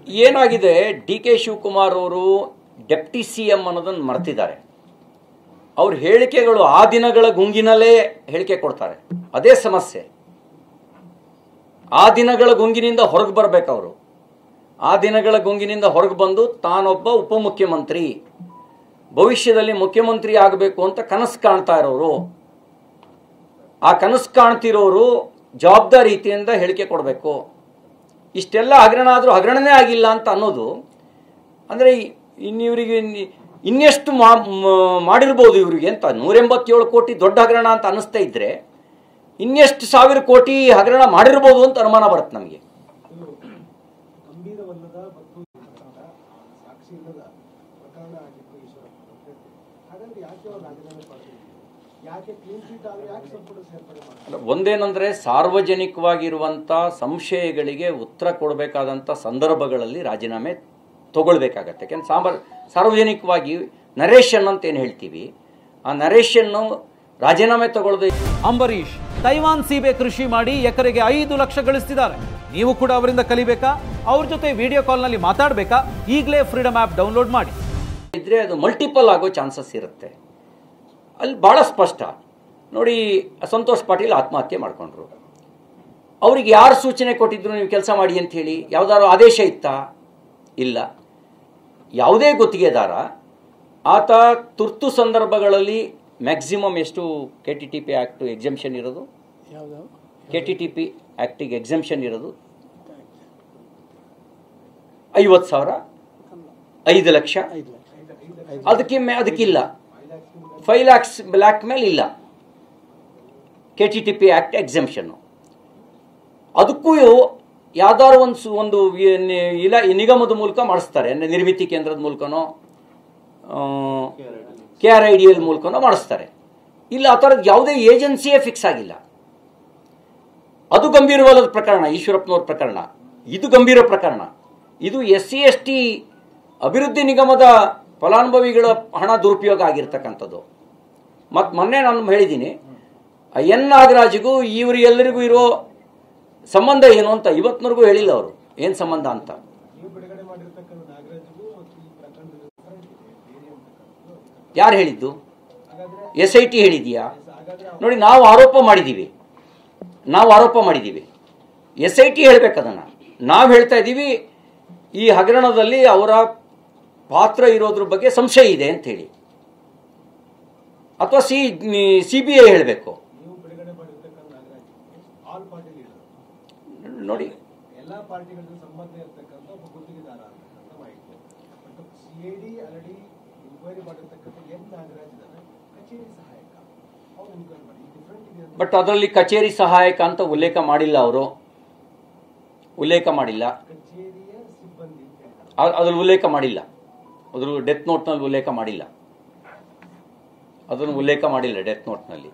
ಏನಾಗಿದೆ, D K Shivakumar ಅವರು deputy CM ಅನ್ನೋದನ್ನು ಮರ್ತಿದ್ದಾರೆ. ಅವ್ರ ಹೇಳಿಕೆಗಳು ಆ ದಿನಗಳ ಗುಂಗಿನಲ್ಲೇ ಹೇಳಿಕೆ ಕೊಡ್ತಾರೆ. ಅದೇ ಸಮಸ್ಯೆ. ಆ ದಿನಗಳ ಗುಂಗಿನಿಂದ ಹೊರಗೆ ಬರಬೇಕು ಅವರು. ಆ ದಿನಗಳ ಗುಂಗಿನಿಂದ ಹೊರಗೆ ಬಂದು ತಾನೊಬ್ಬ ಉಪಮುಖ್ಯಮಂತ್ರಿ, ಭವಿಷ್ಯದಲ್ಲಿ ಮುಖ್ಯಮಂತ್ರಿ ಆಗಬೇಕು ಅಂತ ಕನಸು ಕಾಣ್ತಾ ಇರೋರು. ಆ ಕನಸು ಕಾಣ್ತಿರೋರು ಜವಾಬ್ದಾರಿಯಿಂದ ಹೇಳಿಕೆ ಕೊಡಬೇಕು. ಇಷ್ಟೆಲ್ಲ ಹಗರಣ ಆದರೂ ಹಗರಣನೇ ಆಗಿಲ್ಲ ಅಂತ ಅನ್ನೋದು ಅಂದರೆ ಇನ್ನಿವರಿಗೆ ಇನ್ನೆಷ್ಟು ಮಾಡಿರ್ಬೋದು ಇವರಿಗೆ ಅಂತ. 187 ಕೋಟಿ ದೊಡ್ಡ ಹಗರಣ ಅಂತ ಅನ್ನಿಸ್ತಾ ಇದ್ರೆ ಇನ್ನೆಷ್ಟು ಸಾವಿರ ಕೋಟಿ ಹಗರಣ ಮಾಡಿರ್ಬೋದು ಅಂತ ಅನುಮಾನ ಬರುತ್ತೆ ನಮಗೆ. ಒಂದೇನಂದ್ರೆ ಸಾರ್ವಜನಿಕವಾಗಿರುವಂಥ ಸಂಶಯಗಳಿಗೆ ಉತ್ತರ ಕೊಡಬೇಕಾದಂಥ ಸಂದರ್ಭಗಳಲ್ಲಿ ರಾಜೀನಾಮೆ ತಗೊಳ್ಬೇಕಾಗತ್ತೆ. ಯಾಕೆಂದ್ರೆ ಸಾರ್ವಜನಿಕವಾಗಿ ನರೇಶನ್ ಅಂತ ಏನು ಹೇಳ್ತೀವಿ, ಆ ನರೇಶನ್ನು ರಾಜೀನಾಮೆ ತಗೊಳ್ಳೋದು. ಅಂಬರೀಶ್ ತೈವಾನ್ ಸೀಬೆ ಕೃಷಿ ಮಾಡಿ ಎಕರೆಗೆ 5 ಲಕ್ಷ ಗಳಿಸ್ತಿದ್ದಾರೆ. ನೀವು ಕೂಡ ಅವರಿಂದ ಕಲಿಬೇಕಾ? ಅವ್ರ ಜೊತೆ ವಿಡಿಯೋ ಕಾಲ್ನಲ್ಲಿ ಮಾತಾಡಬೇಕಾ? ಈಗಲೇ ಫ್ರೀಡಮ್ ಆ್ಯಪ್ ಡೌನ್ಲೋಡ್ ಮಾಡಿ. ಇದ್ರೆ ಅದು ಮಲ್ಟಿಪಲ್ ಆಗೋ ಚಾನ್ಸಸ್ ಇರುತ್ತೆ. ಅಲ್ಲಿ ಭಾಳ ಸ್ಪಷ್ಟ ನೋಡಿ. ಸಂತೋಷ್ ಪಾಟೀಲ್ ಆತ್ಮಹತ್ಯೆ ಮಾಡ್ಕೊಂಡ್ರು. ಅವ್ರಿಗೆ ಯಾರು ಸೂಚನೆ ಕೊಟ್ಟಿದ್ರು ನೀವು ಕೆಲಸ ಮಾಡಿ ಅಂತ ಹೇಳಿ? ಯಾವ್ದಾದ್ರು ಆದೇಶ ಇತ್ತಾ? ಇಲ್ಲ. ಯಾವುದೇ ಗುತ್ತಿಗೆದಾರ ಆತ ತುರ್ತು ಸಂದರ್ಭಗಳಲ್ಲಿ ಮ್ಯಾಕ್ಸಿಮಮ್ ಎಷ್ಟು KTTP ಆ್ಯಕ್ಟ್ ಎಕ್ಸೆಂಪ್ಷನ್ ಇರೋದು? KTTP ಆ್ಯಕ್ಟಿಗೆ ಎಕ್ಸೆಂಪ್ಷನ್ ಇರೋದು 50,000, 5 ಲಕ್ಷ. ಅದಕ್ಕಿಲ್ಲ. 5 lakhs ಬ್ಲ್ಯಾಕ್ ಮೇಲೆ ಇಲ್ಲ KTTP ಆ್ಯಕ್ಟ್ ಎಕ್ಸೆಂಪ್ಷನ್ನು. ಅದಕ್ಕೂ ಯಾವ್ದಾದ್ರು ಒಂದು ನಿಗಮದ ಮೂಲಕ ಮಾಡಿಸ್ತಾರೆ. ಅಂದರೆ ನಿರ್ಮಿತಿ ಕೇಂದ್ರದ ಮೂಲಕನೋ KRIDL ಮೂಲಕನೋ ಮಾಡಿಸ್ತಾರೆ. ಇಲ್ಲ, ಆ ಥರದ್ದು ಯಾವುದೇ ಏಜೆನ್ಸಿಯೇ ಫಿಕ್ಸ್ ಆಗಿಲ್ಲ. ಅದು ಗಂಭೀರವಾದ ಪ್ರಕರಣ. ಈಶ್ವರಪ್ಪನವ್ರ ಪ್ರಕರಣ ಇದು ಗಂಭೀರ ಪ್ರಕರಣ. ಇದು SC/ST ಅಭಿವೃದ್ಧಿ ನಿಗಮದ ಫಲಾನುಭವಿಗಳ ಹಣ ದುರುಪಯೋಗ ಆಗಿರ್ತಕ್ಕಂಥದ್ದು. ಮತ್ತು ಮೊನ್ನೆ ನಾನು ಹೇಳಿದ್ದೀನಿ, ಎನ್ ನಾಗರಾಜ್ಗೂ ಇವರಿಗೆಲ್ಲರಿಗೂ ಇರೋ ಸಂಬಂಧ ಏನು ಅಂತ ಇವತ್ತಿನವರೆಗೂ ಹೇಳಿಲ್ಲ ಅವರು, ಏನು ಸಂಬಂಧ ಅಂತ. ಯಾರು ಹೇಳಿದ್ದು? SIT ಹೇಳಿದೆಯಾ? ನೋಡಿ, ನಾವು ಆರೋಪ ಮಾಡಿದ್ದೀವಿ. SIT ಹೇಳ್ಬೇಕದನ್ನು. ನಾವು ಹೇಳ್ತಾ ಇದ್ದೀವಿ ಈ ಹಗರಣದಲ್ಲಿ ಅವರ ಪಾತ್ರ ಇರೋದ್ರ ಬಗ್ಗೆ ಸಂಶಯ ಇದೆ ಅಂತ ಹೇಳಿ, ಅಥವಾ CBI ಹೇಳಬೇಕು. ನೋಡಿ, ಎಲ್ಲಾ ಪಾರ್ಟಿಗಳಿಗೂ ಸಂಬಂಧ ಇರತಕ್ಕಂಥ ಒಬ್ಬ ಗುತ್ತಿಗೆದಾರ ಅಂತ ಮಾಹಿತಿ. ಬಟ್ CID ಆಲ್ರೆಡಿ ಇನ್ಕ್ವೈರಿ ಮಾಡಿರ್ತಕ್ಕಂಥ ಎನ್ ನಾಗರಾಜ್ ಇದ್ದಾರೆ, ಕಚೇರಿ ಸಹಾಯಕ, ಅವ್ರು ಇನ್ಕ್ವೈರಿ ಮಾಡಿ ಡಿಫರೆಂಟ್ ಇದೆ. ಬಟ್ ಅದರಲ್ಲಿ ಕಚೇರಿ ಸಹಾಯಕ ಅಂತ ಉಲ್ಲೇಖ ಮಾಡಿಲ್ಲ ಅವರು. ಕಚೇರಿಯ ಸಿಬ್ಬಂದಿ ಅದ್ರಲ್ಲಿ ಉಲ್ಲೇಖ ಮಾಡಿಲ್ಲ. ಅದ್ರ ಡೆತ್ ನೋಟ್ನಲ್ಲಿ ಉಲ್ಲೇಖ ಮಾಡಿಲ್ಲ. ಅದನ್ನು ಉಲ್ಲೇಖ ಮಾಡಿಲ್ಲ ಡೆತ್ ನೋಟ್ನಲ್ಲಿ.